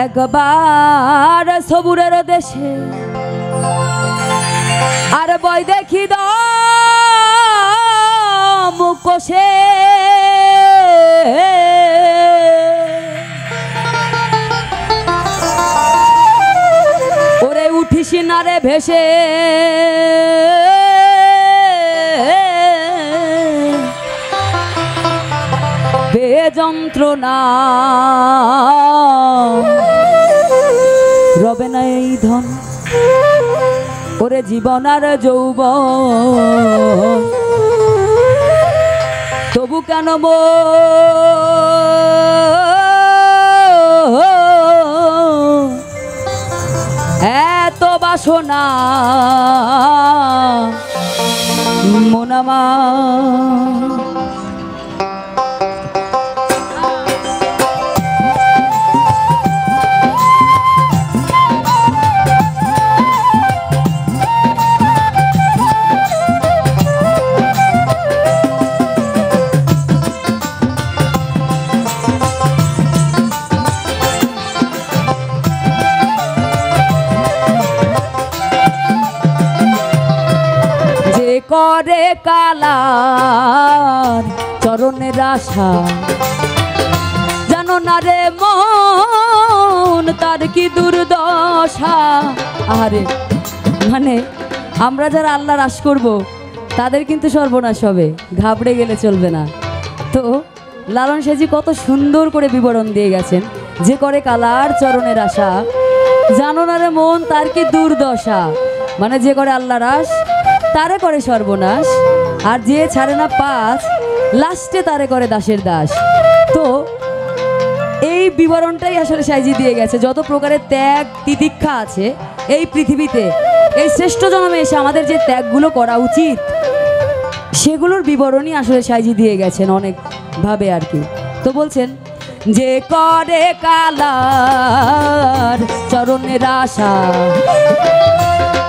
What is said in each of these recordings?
একবার সবুরের দেশে আর বই দেখি মুখোশে ওরে উঠিস না রে ভেসে যন্ত্রণা রবে না এই ধন ওরে জীবন আর যৌবন তবু কেন এত বাসনা মন আমার করে কালার চরণের আশা জানো না রে মন তার কি দুর্দশা। আরে মানে আমরা যারা আল্লাহর আশ করব তাদের কিন্তু সর্বনাশ হবে, ঘাবড়ে গেলে চলবে না। তো লালন সাঁজি কত সুন্দর করে বিবরণ দিয়ে গেছেন, যে করে কালার চরণের আশা জানো না রে মন তার কি দুর্দশা, মানে যে করে আল্লাহর আশ তারে করে সর্বনাশ, আর যে ছাড়ে না পাস লাস্টে তারে করে দাসের দাস। তো এই বিবরণটাই আসলে সাঁজি দিয়ে গেছে, যত প্রকারের ত্যাগ তিতিক্ষা আছে এই পৃথিবীতে, এই শ্রেষ্ঠ জন্মে এসে আমাদের যে ত্যাগগুলো করা উচিত সেগুলোর বিবরণই আসলে সাঁজি দিয়ে গেছেন অনেকভাবে আর কি। তো বলছেন যে করে কালার চরণের আশা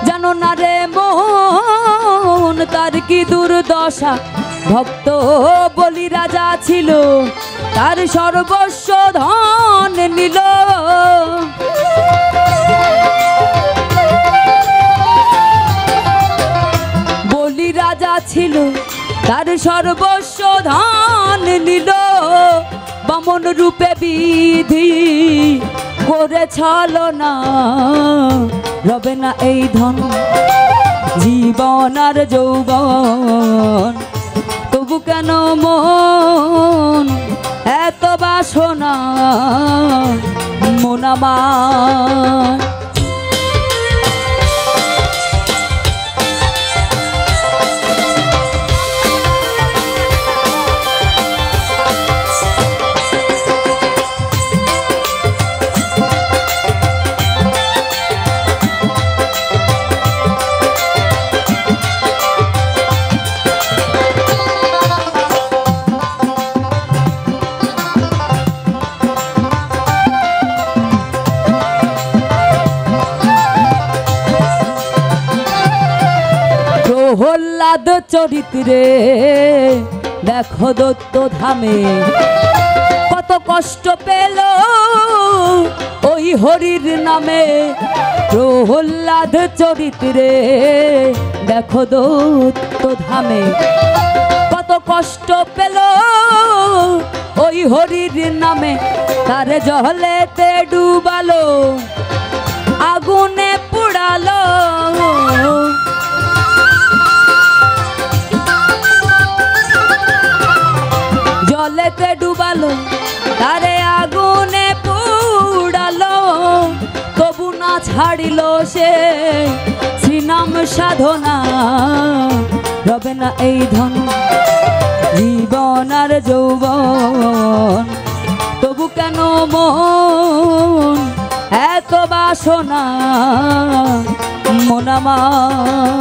জানো না রে মন তার কি দুর্দশা। ভক্ত বলি রাজা ছিল তার সর্বস্ব ধন নিল, বলি রাজা ছিল তার সর্বস্ব ধন নিল, বামন রূপে বিধি করে ছলনা রবে না এই ধন জীবন আর যৌবন তবু কেন মন এত বাসনা মন আমার। প্রহ্লাদ চরিত্রে দেখো দত্ত ধামে কত কষ্ট পেল ওই হরির নামে। প্রহ্লাদ চরিত্রে দেখো দত্ত ধামে কত কষ্ট পেল ওই হরির নামে, তারে জলেতে ডুবালো আগুনে পুড়ালো, জলেতে ডুবালো তারে আগুনে পুড়ালো, তবু না ছাড়িল সে শ্রীনাম সাধনা রবে না এই ধন জীবন আর যৌবন তবু কেন মন এত বাসনা মন আমার।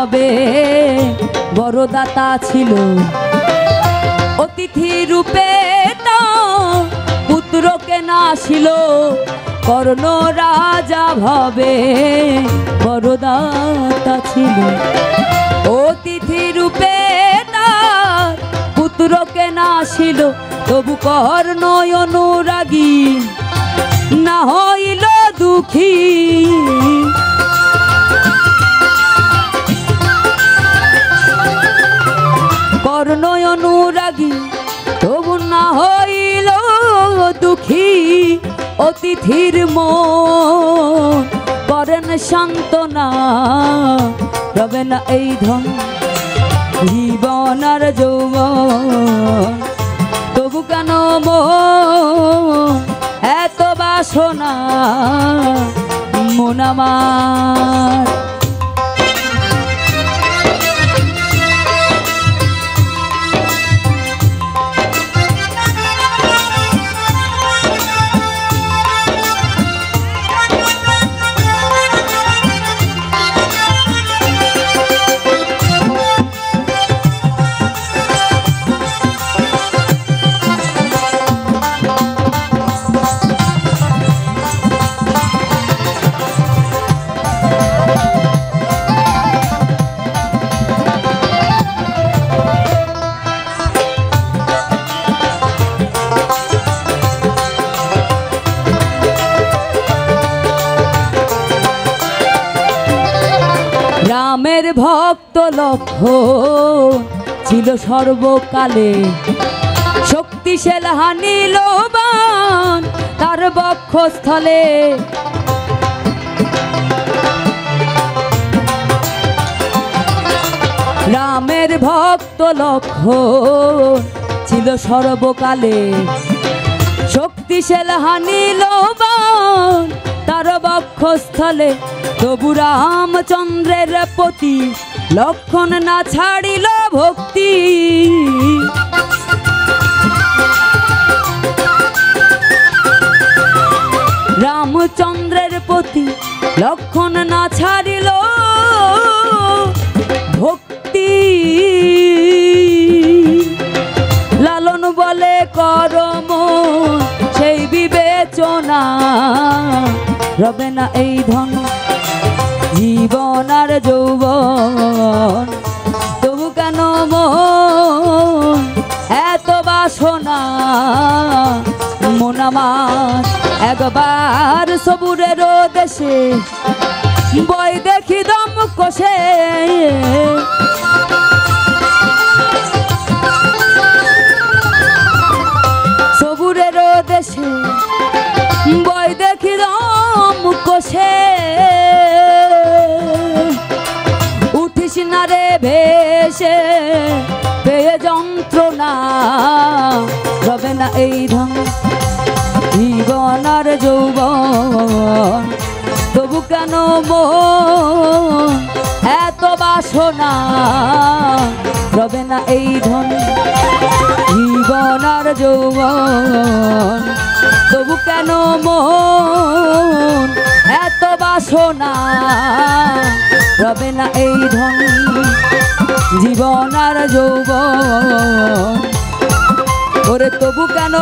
ভবে বড় দাতা ছিল, অতিথি রূপে তা পুত্রকে নাশিল, কর্ণ রাজা ভবে বড় দাতা ছিল, অতিথি রূপে তার পুত্রকে নাশিল, তবু কর্ণ অনুরাগী না হইল দুঃখী। কর্ণ অনুরাগী তবু না হইল দুঃখী, অতিথির মন করেন সান্ত্বনা, রবে না এই ধন জীবন আর যৌবন, তবু কেন মন এত বাসনা মন আমার। রামের ভক্ত লক্ষণ ছিল সর্বকালে, শক্তিশাল হানিল বাণ তার বক্ষস্থলে, রামের ভক্ত লক্ষণ ছিল সর্বকালে, শক্তিশাল হানিল বাণ তার বক্ষস্থলে, তবু রামচন্দ্রের প্রতি লক্ষণ না ছাড়িল ভক্তি। রামচন্দ্রের প্রতি লক্ষণ না ছাড়িল ভক্তি, লালন বলে করম সেই বিবেচনা, রবে না এই ধন জীবন আর যৌবন, তবু কেন মন এত বাসনা মন আমার। একবার সবুরের দেশে বই দেখি দম কষে, সবুরের দেশে বই দেখি দম কষে, উঠিস না রে ভেসে পেয়ে যন্ত্রণা, রবে না এই ধন জীবন আর যৌবন, তবু কেন মন এত বাসনা, রবে না এই ধন জীবন আর যৌবন, তবু কেন মন এত বাসনা, রবে না এই ধন জীবন আর যৌবন, ওরে তবু কেন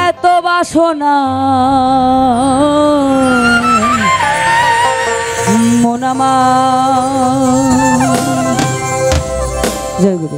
এত বাসনা মন আমার। জয় গুরু।